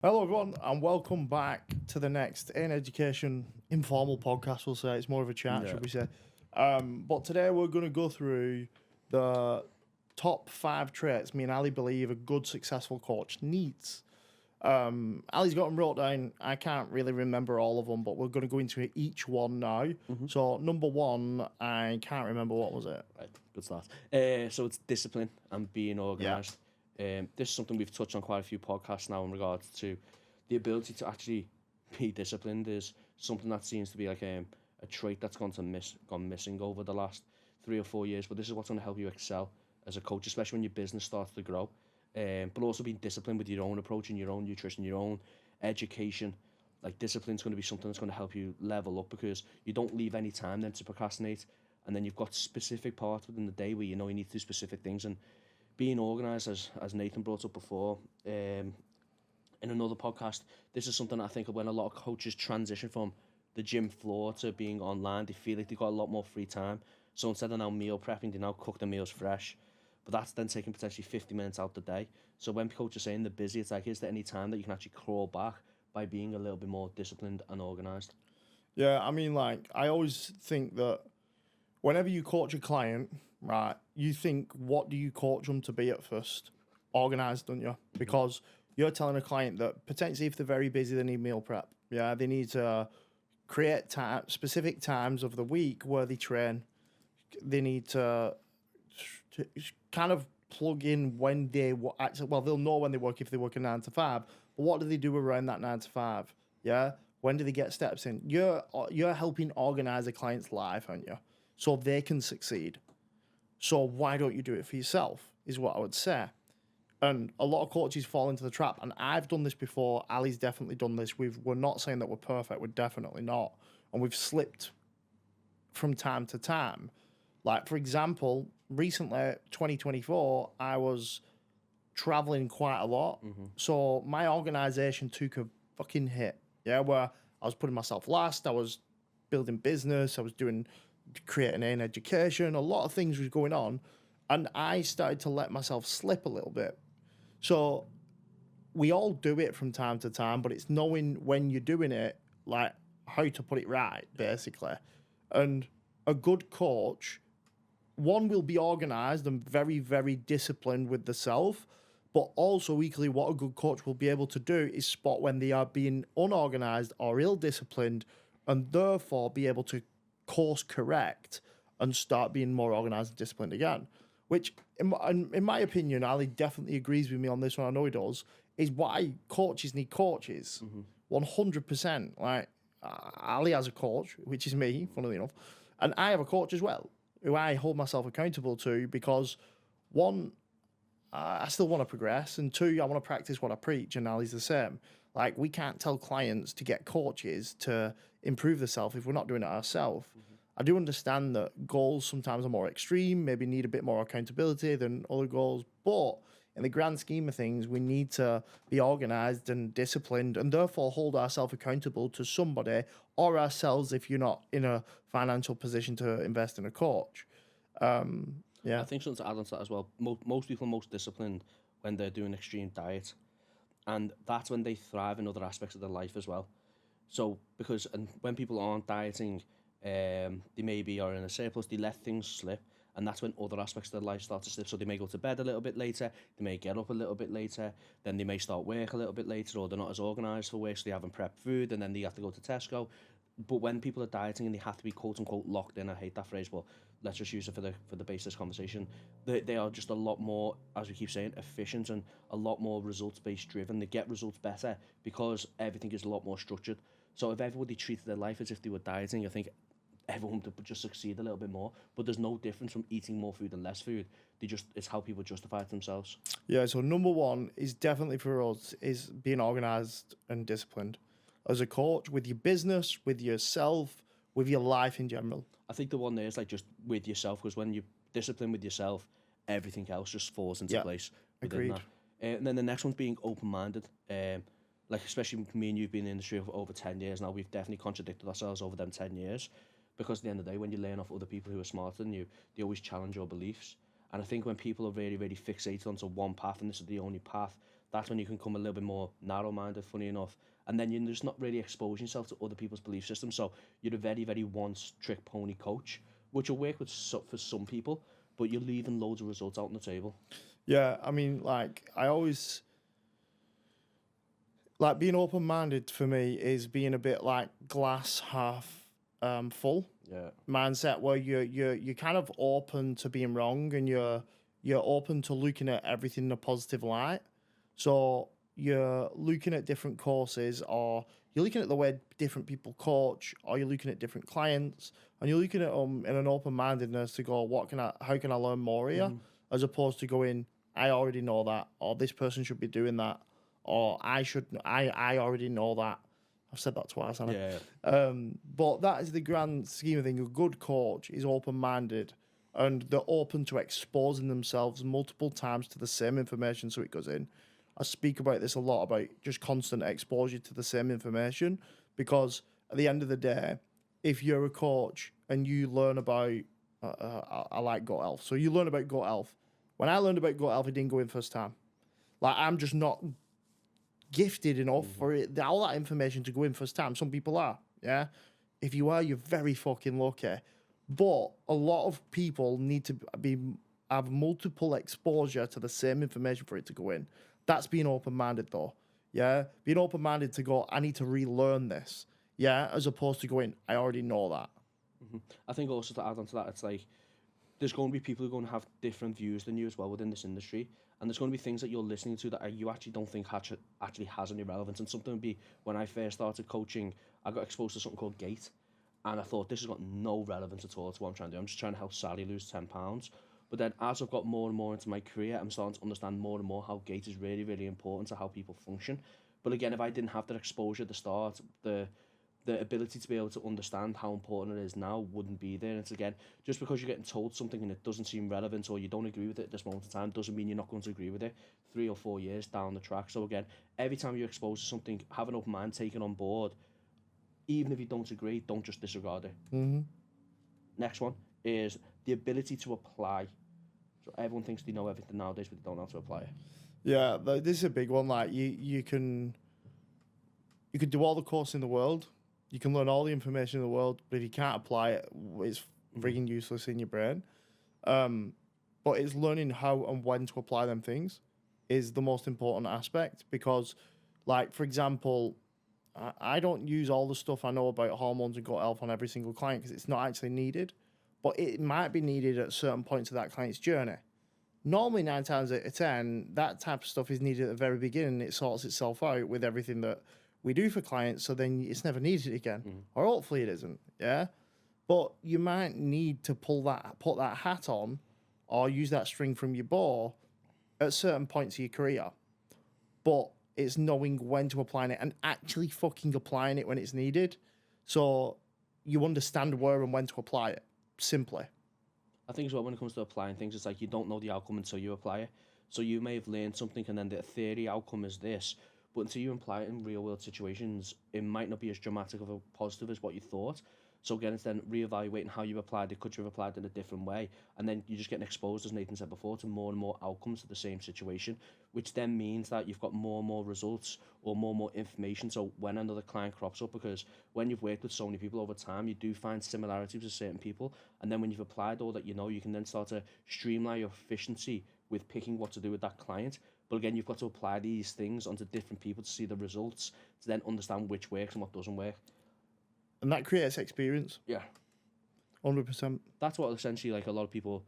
Hello, everyone, and welcome back to the next In Education informal podcast. We'll say it's more of a chat, Yeah. should we say? But today we're going to go through the top 5 traits me and Ali believe a good, successful coach needs. Ali's got them wrote down. I can't really remember all of them, but we're going to go into each one now. So, number one, I can't remember what was it. Right, good start. So it's discipline and being organised. This is something we've touched on quite a few podcasts now in regards to the ability to actually be disciplined is something that seems to be like a trait that's gone missing over the last 3 or 4 years. But this is what's going to help you excel as a coach, especially when your business starts to grow. But also being disciplined with your own approach and your own nutrition, your own education. Like discipline is going to be something that's going to help you level up because you don't leave any time then to procrastinate. And then you've got specific parts within the day where you know you need to do specific things. And being organised, as Nathan brought up before, in another podcast, this is something I think when a lot of coaches transition from the gym floor to being online, they feel like they've got a lot more free time. So instead of now meal prepping, they now cook their meals fresh. But that's then taking potentially 50 minutes out the day. So when coaches are saying they're busy, it's like, is there any time that you can actually crawl back by being a little bit more disciplined and organised? Yeah, I mean, like, I always think that whenever you coach a client, right, you think, what do you coach them to be at first? Organized, don't you? Because you're telling a client that potentially if they're very busy, they need meal prep. Yeah, they need to create specific times of the week where they train. They need to kind of plug in when they actually, well, they'll know when they work if they work a 9 to 5, but what do they do around that 9 to 5? Yeah, when do they get steps in? You're helping organize a client's life, aren't you? So they can succeed. So why don't you do it for yourself? Is what I would say. And a lot of coaches fall into the trap, and I've done this before. Ali's definitely done this. We're not saying that we're perfect. We're definitely not, and we've slipped from time to time. Like, for example, recently, 2024, I was traveling quite a lot. So my organization took a fucking hit. Yeah, where I was putting myself last, I was building business, I was creating an education, a lot of things was going on. And I started to let myself slip a little bit. So we all do it from time to time, but it's knowing when you're doing it, like how to put it right, basically. And a good coach, one will be organized and very, very disciplined with the self, but also equally what a good coach will be able to do is spot when they are being unorganized or ill disciplined and therefore be able to course correct and start being more organized and disciplined again. Which, in my opinion, Ali definitely agrees with me on this one. I know he does. Is why coaches need coaches. 100%. Like, Ali has a coach, which is me, funnily enough, and I have a coach as well, who I hold myself accountable to because one, I still want to progress, and two, I want to practice what I preach, and Ali's the same. Like, we can't tell clients to get coaches to improve themselves if we're not doing it ourselves. I do understand that goals sometimes are more extreme, maybe need a bit more accountability than other goals, but in the grand scheme of things, we need to be organized and disciplined and therefore hold ourselves accountable to somebody or ourselves if you're not in a financial position to invest in a coach. I Yeah. think something to add on to that as well. Most people are most disciplined when they're doing extreme diet, and that's when they thrive in other aspects of their life as well. So because and when people aren't dieting, they maybe are in a surplus, they let things slip, and that's when other aspects of their life start to slip. So they may go to bed a little bit later, they may get up a little bit later, then they may start work a little bit later, or they're not as organised for work, so they haven't prepped food, and then they have to go to Tesco. But when people are dieting and they have to be quote unquote locked in, I hate that phrase, but let's just use it for the basis conversation. They are just a lot more, as we keep saying, efficient and a lot more results based driven. They get results better because everything is a lot more structured. So if everybody treated their life as if they were dieting, I think everyone would just succeed a little bit more. But there's no difference from eating more food and less food. It's how people justify it themselves. Yeah, so number one is definitely for us is being organized and disciplined as a coach with your business, with yourself, with your life in general. I think the one there is like just with yourself, because when you're disciplined with yourself, everything else just falls into Yeah, place within agreed. that. And then the next one's being open-minded. Like especially with me and you've been in the industry for over 10 years now, we've definitely contradicted ourselves over them 10 years. Because at the end of the day, when you learn off other people who are smarter than you, they always challenge your beliefs. And I think when people are really, really fixated onto one path and this is the only path, that's when you can come a little bit more narrow-minded, funny enough. And then you're just not really exposing yourself to other people's belief systems. So you're a very, very one-trick pony coach, which will work with for some people, but you're leaving loads of results out on the table. Yeah, I mean, like, I always like being open-minded for me is being a bit like glass half full Yeah. mindset, where you're kind of open to being wrong, and you're open to looking at everything in a positive light. So you're looking at different courses, or you're looking at the way different people coach, or you're looking at different clients, and you're looking at them in an open-mindedness to go, how can I learn more here, as opposed to going, I already know that, or this person should be doing that, or I already know that. I've said that twice, haven't I? Yeah. But that is the grand scheme of things. A good coach is open-minded, and they're open to exposing themselves multiple times to the same information so it goes in. I speak about this a lot, about just constant exposure to the same information, because at the end of the day, if you're a coach and you learn about, I like Gut Health, so you learn about Gut Health. When I learned about Gut Health, it didn't go in first time. Like, I'm just not gifted enough for it, all that information to go in first time. Some people are, yeah. If you are, you're very fucking lucky. But a lot of people need to have multiple exposure to the same information for it to go in. That's being open-minded, though. Yeah, being open-minded to go, I need to relearn this. Yeah, as opposed to going, I already know that. I think also to add on to that, it's like there's going to be people who are going to have different views than you as well within this industry, and there's going to be things that you're listening to that you actually don't think actually has any relevance. And something would be, when I first started coaching, I got exposed to something called gait, and I thought, this has got no relevance at all to what I'm trying to do. I'm just trying to help Sally lose 10 pounds. But then as I've got more and more into my career, I'm starting to understand more and more how gait is really, really important to how people function. But again, if I didn't have that exposure at the start, the ability to be able to understand how important it is now wouldn't be there. And it's, again, just because you're getting told something and it doesn't seem relevant, or you don't agree with it at this moment in time, doesn't mean you're not going to agree with it 3 or 4 years down the track. So again, every time you're exposed to something, have an open mind, take it on board. Even if you don't agree, don't just disregard it. Next one is the ability to apply. So everyone thinks they know everything nowadays, but they don't know how to apply it. Yeah, this is a big one. Like, you can do all the course in the world, you can learn all the information in the world, but if you can't apply it, it's frigging useless in your brain. But it's learning how and when to apply them things is the most important aspect, because, like, for example, I don't use all the stuff I know about hormones and gut health on every single client, because it's not actually needed, but it might be needed at certain points of that client's journey. Normally, 9 times out of 10, that type of stuff is needed at the very beginning. It sorts itself out with everything that we do for clients, so then it's never needed again, or hopefully it isn't. Yeah, but you might need to put that hat on, or use that string from your bow at certain points of your career. But it's knowing when to apply it and actually fucking applying it when it's needed, so you understand where and when to apply it. Simply. I think as well, when it comes to applying things, it's like you don't know the outcome until you apply it. So you may have learned something, and then the theory outcome is this, but until you apply it in real world situations, it might not be as dramatic of a positive as what you thought. So again, it's then reevaluating how you applied it. Could you have applied it in a different way? And then you're just getting exposed, as Nathan said before, to more and more outcomes of the same situation, which then means that you've got more and more results, or more information. So when another client crops up, because when you've worked with so many people over time, you do find similarities with certain people. And then when you've applied all that you know, you can then start to streamline your efficiency with picking what to do with that client. But again, you've got to apply these things onto different people to see the results, to then understand which works and what doesn't work. And that creates experience. Yeah. 100%. That's what essentially, like, a lot of people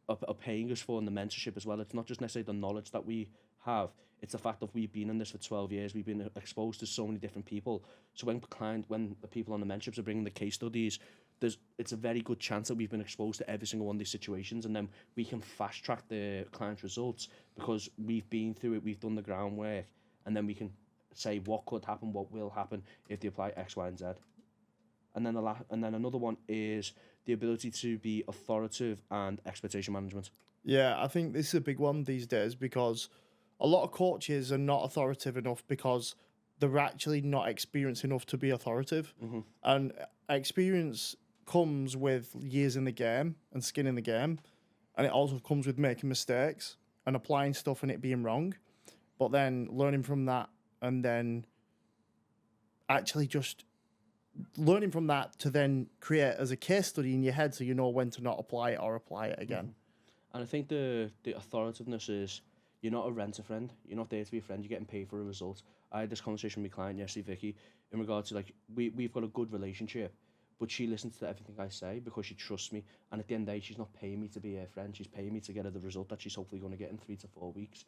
are paying us for in the mentorship as well. It's not just necessarily the knowledge that we have, it's the fact that we've been in this for 12 years, we've been exposed to so many different people. So when the people on the mentorships are bringing the case studies, it's a very good chance that we've been exposed to every single one of these situations, and then we can fast track the client's results because we've been through it, we've done the groundwork, and then we can say what could happen, what will happen if they apply X, Y, and Z. And then another one is the ability to be authoritative and expectation management. Yeah, I think this is a big one these days, because a lot of coaches are not authoritative enough because they're actually not experienced enough to be authoritative. And experience comes with years in the game and skin in the game. And it also comes with making mistakes and applying stuff and it being wrong. but then learning from that and then actually just learning from that to then create as a case study in your head so you know when to not apply it or apply it again. And I think the authoritativeness is, you're not a rent-a-friend. You're not there to be a friend. You're getting paid for a result. I had this conversation with my client yesterday, Vicky, in regards to, like, we've got a good relationship, but she listens to everything I say because she trusts me. And at the end of the day, she's not paying me to be her friend. She's paying me to get her the result that she's hopefully going to get in 3 to 4 weeks.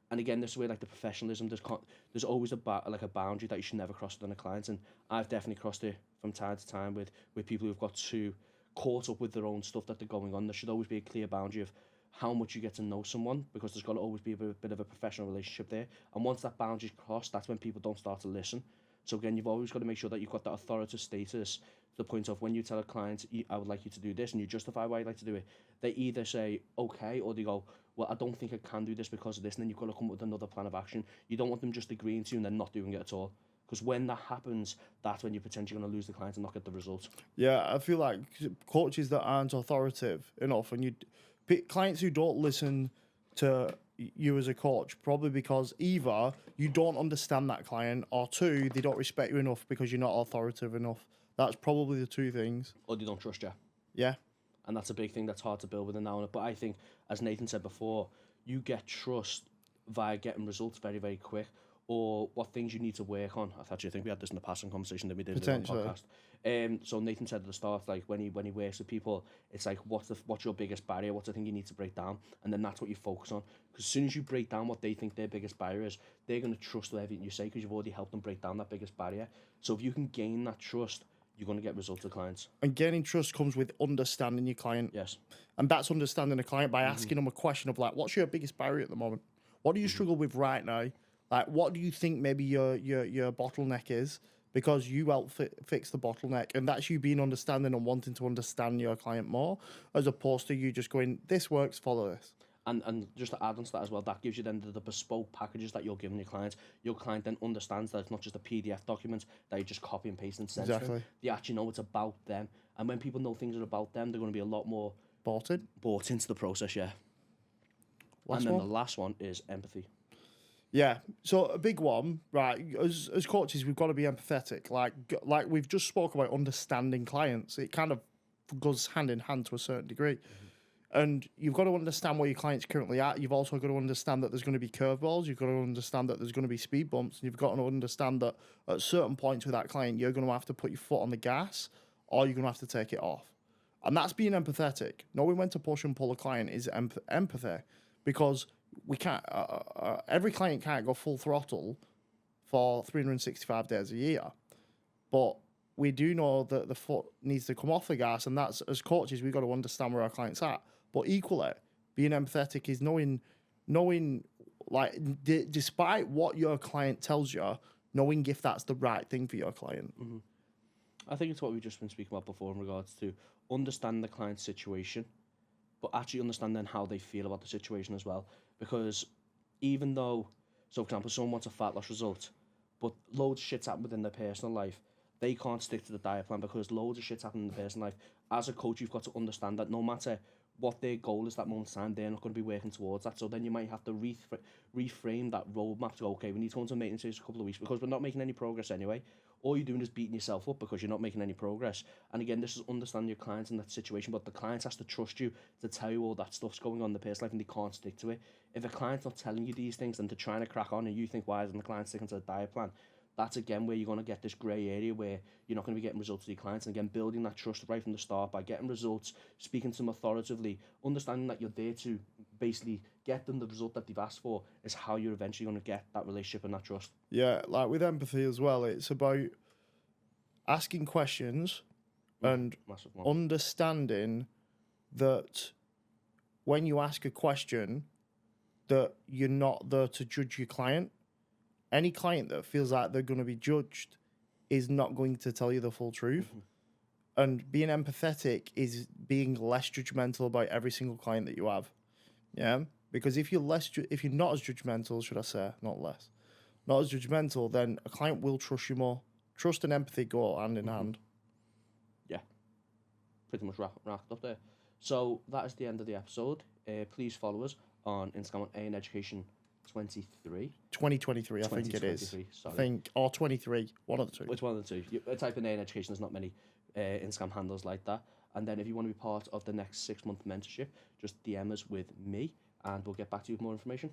And again, this is where, like, the professionalism, there's always a boundary that you should never cross with a client. And I've definitely crossed it from time to time with people who've got too caught up with their own stuff that they're going on. There should always be a clear boundary of how much you get to know someone, because there's got to always be a bit of a professional relationship there. And once that boundary's crossed, that's when people don't start to listen. So again, you've always got to make sure that you've got that authoritative status to the point of when you tell a client, I would like you to do this, and you justify why you'd like to do it, they either say, okay, or they go, well, I don't think I can do this because of this, and then you've got to come up with another plan of action. You don't want them just agreeing to you and then not doing it at all. Because when that happens, that's when you're potentially going to lose the client and not get the result. Yeah, I feel like coaches that aren't authoritative enough, and clients who don't listen to you as a coach, probably because either you don't understand that client, or two, they don't respect you enough because you're not authoritative enough. That's probably the two things. Or they don't trust you. Yeah. And that's a big thing that's hard to build within now. But I think, as Nathan said before, you get trust via getting results very, very quick, or what things you need to work on. I think we had this in the passing conversation that we did in the podcast. So Nathan said at the start, like, when he works with people, it's like, what's your biggest barrier? What's the thing you need to break down? And then that's what you focus on. Because as soon as you break down what they think their biggest barrier is, they're going to trust everything you say because you've already helped them break down that biggest barrier. So if you can gain that trust, you're going to get results with clients. And gaining trust comes with understanding your client. Yes. And that's understanding a client by asking them a question of, like, what's your biggest barrier at the moment? What do you struggle with right now? Like, what do you think maybe your bottleneck is? Because you help fix the bottleneck. And that's you being understanding and wanting to understand your client more, as opposed to you just going, this works, follow this. And just to add on to that as well, that gives you then the bespoke packages that you're giving your clients. Your client then understands that it's not just a PDF document that you just copy and paste and send to them. They actually know it's about them. And when people know things are about them, they're going to be a lot more bought into the process, yeah. And then the last one is empathy. Yeah, so a big one, right? As coaches, we've got to be empathetic. Like we've just spoke about understanding clients. It kind of goes hand in hand to a certain degree. And you've got to understand where your client's currently at. You've also got to understand that there's going to be curveballs. You've got to understand that there's going to be speed bumps. And you've got to understand that at certain points with that client, you're going to have to put your foot on the gas, or you're going to have to take it off. And that's being empathetic. Knowing when to push and pull a client is empathy, because we can't. Every client can't go full throttle for 365 days a year, but we do know that the foot needs to come off the gas, and that's, as coaches, we've got to understand where our client's at. But equally, being empathetic is knowing, like, despite what your client tells you, knowing if that's the right thing for your client. Mm-hmm. I think it's what we've just been speaking about before in regards to understand the client's situation, but actually understanding how they feel about the situation as well. Because even though, so for example, someone wants a fat loss result, but loads of shit's happened within their personal life, they can't stick to the diet plan because loads of shit's happened in their personal life. As a coach, you've got to understand that no matter what their goal is that moment in time, they're not going to be working towards that. So then you might have to reframe that roadmap to go, okay, we need to go into maintenance phase for a couple of weeks because we're not making any progress anyway. All you're doing is beating yourself up because you're not making any progress. And again, this is understanding your clients in that situation, but the client has to trust you to tell you all that stuff's going on in the personal life and they can't stick to it. If a client's not telling you these things and they're trying to crack on and you think, why isn't the client sticking to the diet plan? That's again where you're going to get this grey area where you're not going to be getting results with your clients. And again, building that trust right from the start by getting results, speaking to them authoritatively, understanding that you're there to basically get them the result that they've asked for is how you're eventually going to get that relationship and that trust. Yeah, like with empathy as well, it's about asking questions and understanding that when you ask a question, that you're not there to judge your client. Any client that feels like they're going to be judged is not going to tell you the full truth. Mm-hmm. And being empathetic is being less judgmental about every single client that you have. Yeah? Because if you're not as judgmental, should I say, not less, not as judgmental, then a client will trust you more. Trust and empathy go hand in hand. Yeah. Pretty much wrapped up there. So that is the end of the episode. Please follow us on Instagram at AN Education 23. 2023, I think it is. 2023, sorry. I think, or 23, one of the two. Which one of the two? You type in A in education, there's not many Instagram handles like that. And then if you want to be part of the next 6-month mentorship, just DM us with me and we'll get back to you with more information.